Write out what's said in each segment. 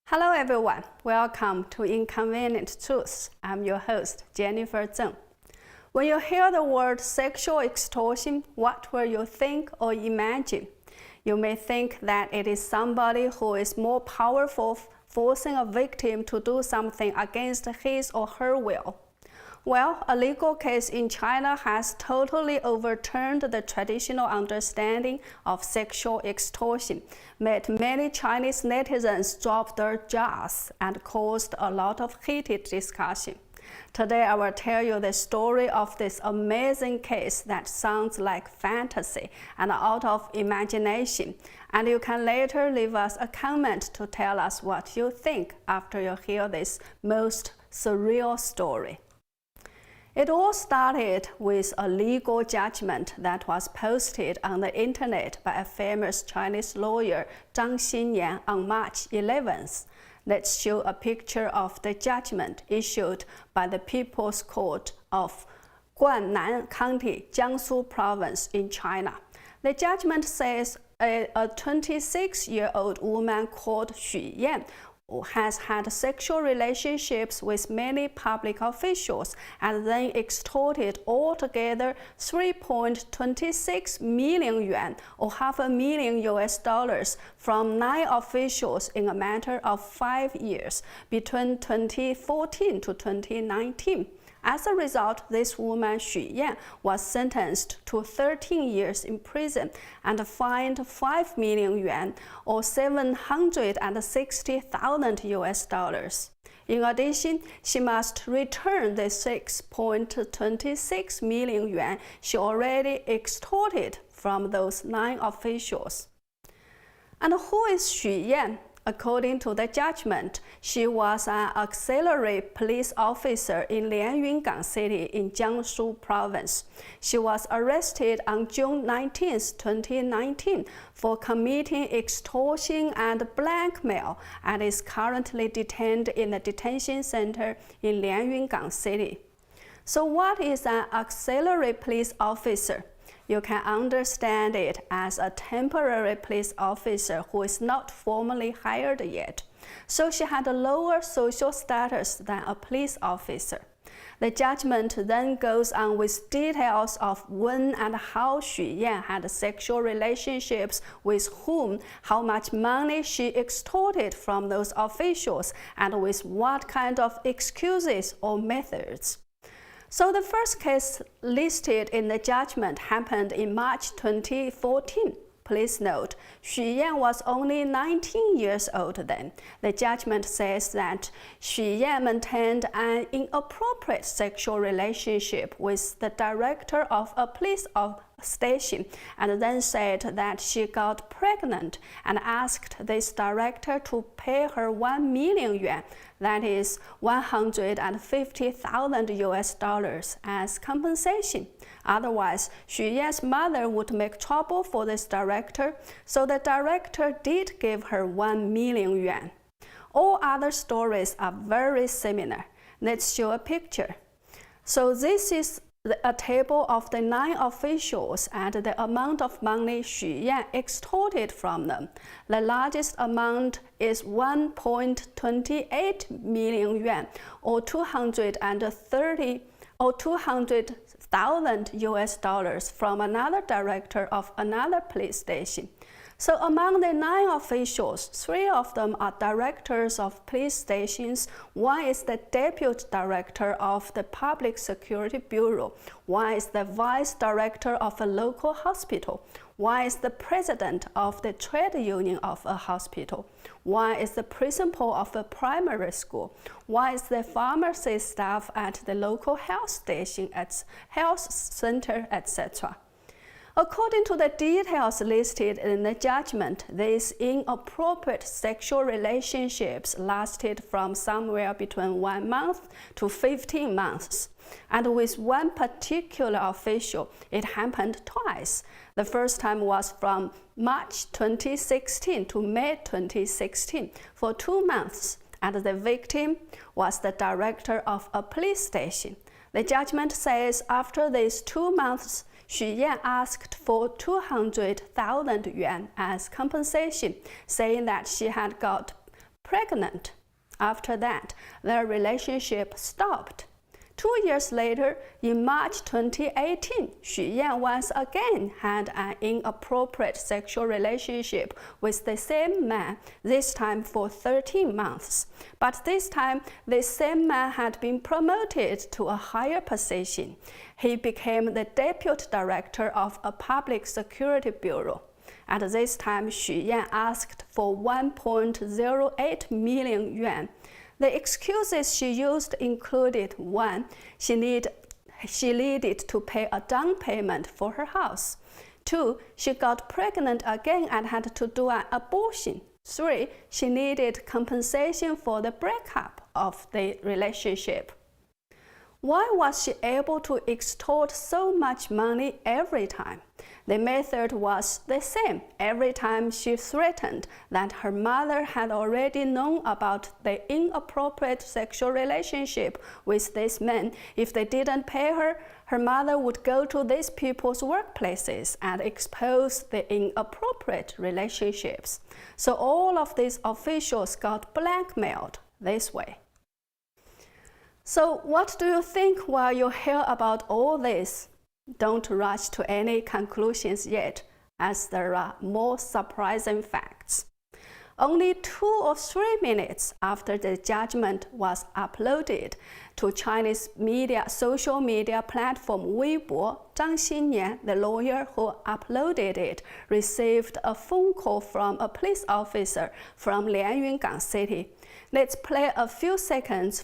Hello everyone, welcome to Inconvenient Truths. I'm your host, Jennifer Zeng. When you hear the word sexual extortion, what will you think or imagine? You may think that it is somebody who is more powerful, forcing a victim to do something against his or her will. Well, a legal case in China has totally overturned the traditional understanding of sexual extortion, made many Chinese netizens drop their jaws, and caused a lot of heated discussion. Today, I will tell you the story of this amazing case that sounds like fantasy and out of imagination, and you can later leave us a comment to tell us what you think after you hear this most surreal story. It all started with a legal judgment that was posted on the internet by a famous Chinese lawyer, Zeng Xinyan, on March 11th. Let's show a picture of the judgment issued by the People's Court of Guannan County, Jiangsu Province in China. The judgment says a 26-year-old woman called Xu Yan has had sexual relationships with many public officials and then extorted altogether 3.26 million yuan or $500,000 from 9 officials in a matter of 5 years between 2014 to 2019. As a result, this woman, Xu Yan, was sentenced to 13 years in prison and fined 5 million yuan or $760,000. In addition, she must return the 6.26 million yuan she already extorted from those 9 officials. And who is Xu Yan? According to the judgment, she was an auxiliary police officer in Lianyungang City in Jiangsu Province. She was arrested on June 19, 2019 for committing extortion and blackmail and is currently detained in the detention center in Lianyungang City. So what is an auxiliary police officer? You can understand it as a temporary police officer who is not formally hired yet. So she had a lower social status than a police officer. The judgment then goes on with details of when and how Xu Yan had sexual relationships with whom, how much money she extorted from those officials, and with what kind of excuses or methods. So the first case listed in the judgment happened in March 2014. Please note, Xu Yan was only 19 years old then. The judgment says that Xu Yan maintained an inappropriate sexual relationship with the director of a police station and then said that she got pregnant and asked this director to pay her 1 million yuan, that is $150,000 as compensation. Otherwise, Xu Yan's mother would make trouble for this director, so the director did give her 1 million yuan. All other stories are very similar. Let's show a picture. So this is a table of the 9 officials and the amount of money Xu Yan extorted from them. The largest amount is 1.28 million yuan or $200,000 from another director of another police station. So among the 9 officials, 3 of them are directors of police stations, 1 is the deputy director of the Public Security Bureau, 1 is the vice director of a local hospital, 1 is the president of the trade union of a hospital, 1 is the principal of a primary school, 1 is the pharmacy staff at the local health station, at health center, etc. According to the details listed in the judgment, these inappropriate sexual relationships lasted from somewhere between 1 month to 15 months. And with one particular official, it happened twice. The first time was from March 2016 to May 2016 for 2 months, and the victim was the director of a police station. The judgment says after these 2 months, Xu Yan asked for 200,000 yuan as compensation, saying that she had got pregnant. After that, their relationship stopped. 2 years later, in March 2018, Xu Yan once again had an inappropriate sexual relationship with the same man, this time for 13 months. But this time, this same man had been promoted to a higher position. He became the deputy director of a public security bureau. At this time, Xu Yan asked for 1.08 million yuan. The excuses she used included: 1. She needed to pay a down payment for her house. 2. She got pregnant again and had to do an abortion. 3. She needed compensation for the breakup of the relationship. Why was she able to extort so much money every time? The method was the same every time she threatened that her mother had already known about the inappropriate sexual relationship with this man. If they didn't pay her, her mother would go to these people's workplaces and expose the inappropriate relationships. So all of these officials got blackmailed this way. So what do you think while you hear about all this? Don't rush to any conclusions yet, as there are more surprising facts. Only 2 or 3 minutes after the judgment was uploaded to Chinese social media platform Weibo, Zhang Xinyan, the lawyer who uploaded it, received a phone call from a police officer from Lianyungang City. Let's play a few seconds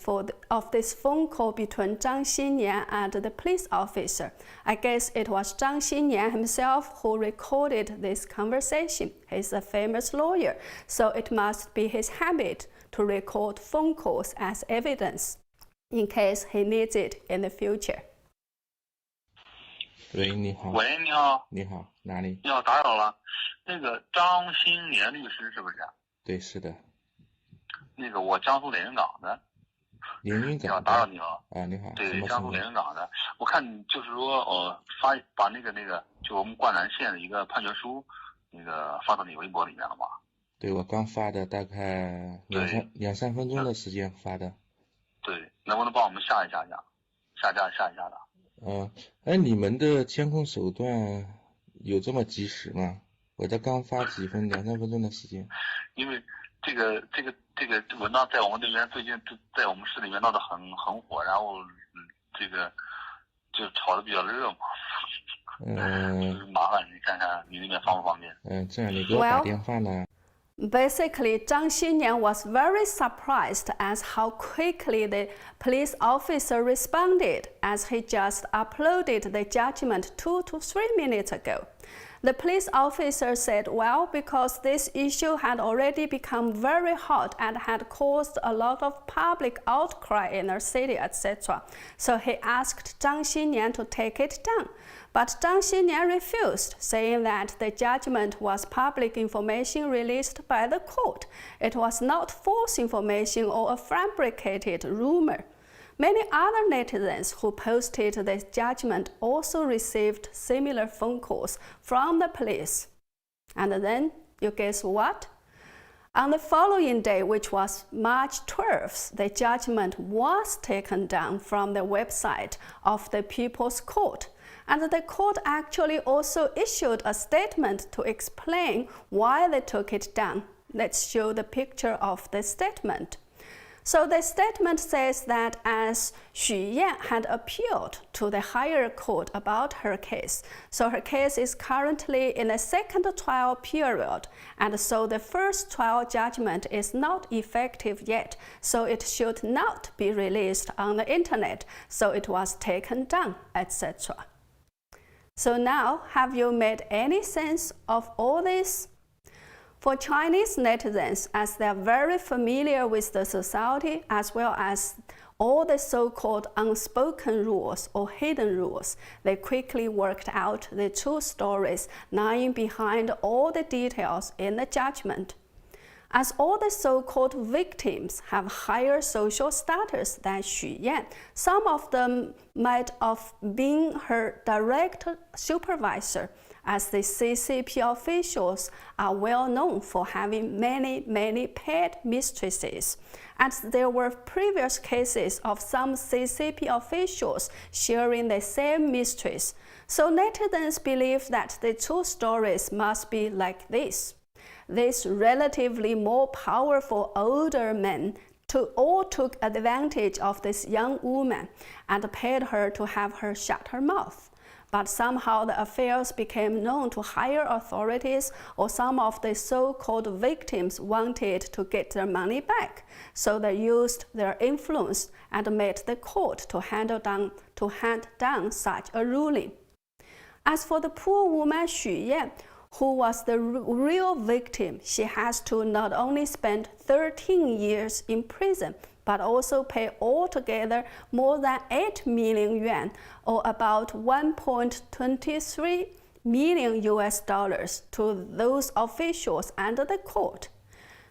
of this phone call between Zhang Xinyan and the police officer. I guess it was Zhang Xinyan himself who recorded this conversation. He's a famous lawyer, so it must be his habit to record phone calls as evidence in case he needs it in the future. 喂，你好。喂，你好。你好，哪里？你好，打扰了。那个张新年律师是不是？对，是的。那个我江苏连云港的。连云港。你好，打扰你了。啊，你好。对，江苏连云港的。我看你就是说，把那个，就我们灌南县的一个判决书，发到你微博里面了吗？对，我刚发的，大概两三分钟的时间发的。对，能不能帮我们下架一下的？你们的监控手段有这么及时吗？我这刚发两三分钟的时间。因为这个文章在我们这边最近在我们市里面闹得很火，然后这个就炒得比较热嘛。就是麻烦你看看你那边方不方便？这样你给我打电话呢。Basically, Zhang Xinyan was very surprised as how quickly the police officer responded, as he just uploaded the judgment 2 to 3 minutes ago. The police officer said, well, because this issue had already become very hot and had caused a lot of public outcry in our city, etc. So he asked Zhang Xinyan to take it down. But Zhang Xinyan refused, saying that the judgment was public information released by the court. It was not false information or a fabricated rumor. Many other netizens who posted this judgment also received similar phone calls from the police. And then, you guess what? On the following day, which was March 12th, the judgment was taken down from the website of the People's Court. And the court actually also issued a statement to explain why they took it down. Let's show the picture of the statement. So the statement says that as Xu Yan had appealed to the higher court about her case, so her case is currently in a second trial period, and so the first trial judgment is not effective yet, so it should not be released on the internet, so it was taken down, etc. So now, have you made any sense of all this? For Chinese netizens, as they are very familiar with the society as well as all the so-called unspoken rules or hidden rules, they quickly worked out the true stories lying behind all the details in the judgment. As all the so-called victims have higher social status than Xu Yan, some of them might have been her direct supervisor, as the CCP officials are well known for having many paid mistresses, and there were previous cases of some CCP officials sharing the same mistress. So netizens believe that the two stories must be like this. These relatively more powerful older men all took advantage of this young woman and paid her to have her shut her mouth. But somehow the affairs became known to higher authorities, or some of the so-called victims wanted to get their money back, so they used their influence and made the court to hand down such a ruling. As for the poor woman Xu Yan, who was the real victim, she has to not only spend 13 years in prison, but also pay altogether more than 8 million yuan, or about 1.23 million US dollars, to those officials and the court.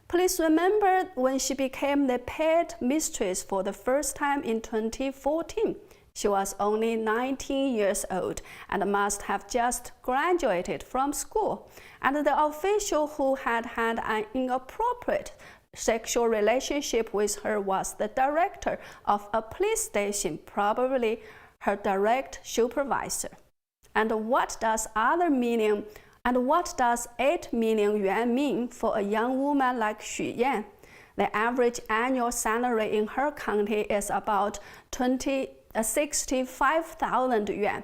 Please remember, when she became the paid mistress for the first time in 2014, she was only 19 years old and must have just graduated from school. And the official who had had an inappropriate sexual relationship with her was the director of a police station, probably her direct supervisor. And what does 8 million yuan mean for a young woman like Xu Yan? The average annual salary in her county is about 65,000 yuan.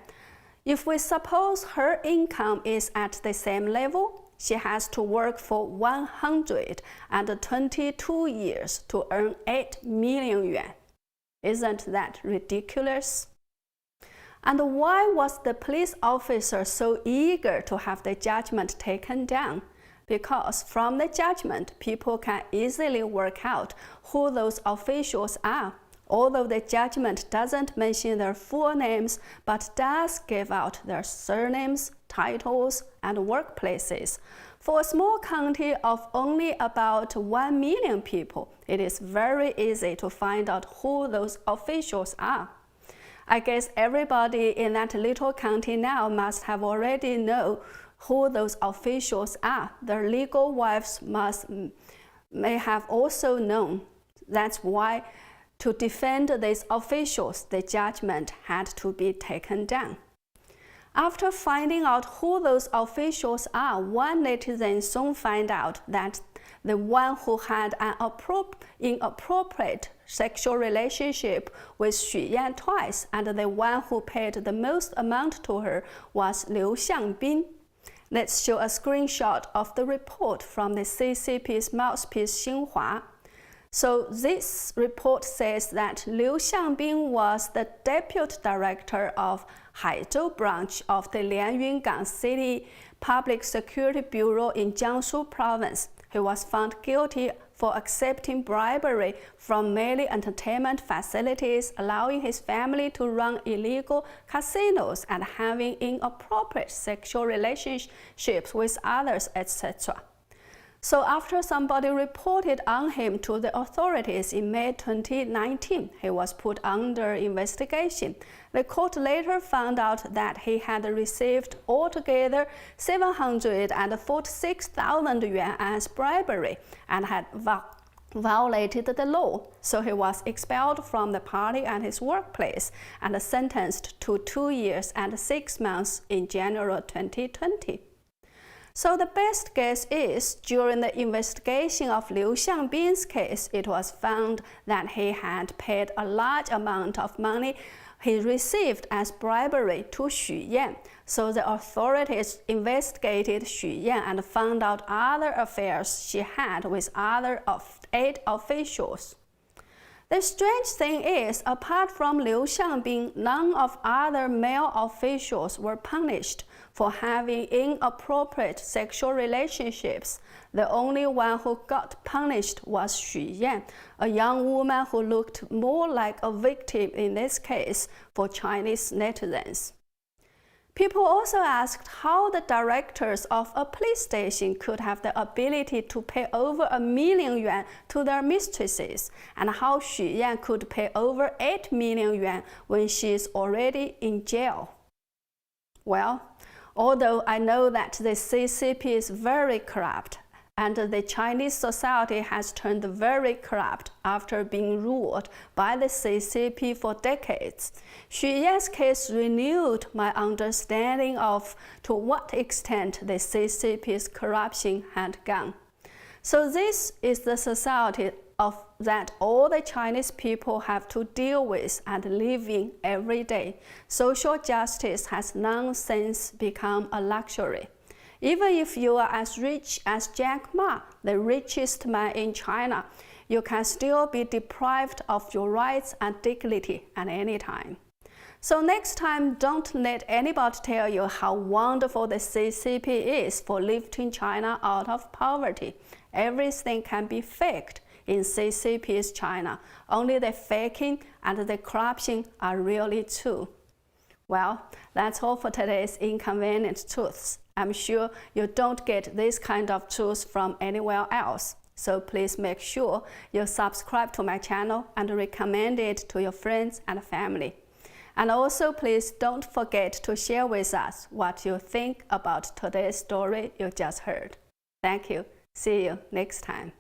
If we suppose her income is at the same level, she has to work for 122 years to earn 8 million yuan. Isn't that ridiculous? And why was the police officer so eager to have the judgment taken down? Because from the judgment, people can easily work out who those officials are, although the judgment doesn't mention their full names, but does give out their surnames, titles, and workplaces. For a small county of only about 1 million people, it is very easy to find out who those officials are. I guess everybody in that little county now must have already known who those officials are. Their legal wives may have also known. That's why, to defend these officials, the judgment had to be taken down. After finding out who those officials are, one netizen soon found out that the one who had an inappropriate sexual relationship with Xu Yan twice, and the one who paid the most amount to her was Liu Xiangbin. Let's show a screenshot of the report from the CCP's mouthpiece Xinhua. So this report says that Liu Xiangbin was the deputy director of Haizhou branch of the Lianyungang City Public Security Bureau in Jiangsu Province. He was found guilty for accepting bribery from mainly entertainment facilities, allowing his family to run illegal casinos, and having inappropriate sexual relationships with others, etc. So after somebody reported on him to the authorities in May 2019, he was put under investigation. The court later found out that he had received altogether 746,000 yuan as bribery and had violated the law. So he was expelled from the party and his workplace and sentenced to 2 years and 6 months in January 2020. So the best guess is, during the investigation of Liu Xiangbin's case, it was found that he had paid a large amount of money he received as bribery to Xu Yan. So the authorities investigated Xu Yan and found out other affairs she had with other 8 officials. The strange thing is, apart from Liu Xiangbin, none of other male officials were punished for having inappropriate sexual relationships. The only one who got punished was Xu Yan, a young woman who looked more like a victim in this case for Chinese netizens. People also asked how the directors of a police station could have the ability to pay over 1 million yuan to their mistresses, and how Xu Yan could pay over 8 million yuan when she is already in jail. Well, Although I know that the CCP is very corrupt, and the Chinese society has turned very corrupt after being ruled by the CCP for decades, Xu Yan's case renewed my understanding of to what extent the CCP's corruption had gone. So this is the society that all the Chinese people have to deal with and live in every day. Social justice has long since become a luxury. Even if you are as rich as Jack Ma, the richest man in China, you can still be deprived of your rights and dignity at any time. So next time, don't let anybody tell you how wonderful the CCP is for lifting China out of poverty. Everything can be faked in CCP's China. Only the faking and the corruption are really true. Well, that's all for today's Inconvenient Truths. I'm sure you don't get this kind of truths from anywhere else. So please make sure you subscribe to my channel and recommend it to your friends and family. And also please don't forget to share with us what you think about today's story you just heard. Thank you. See you next time.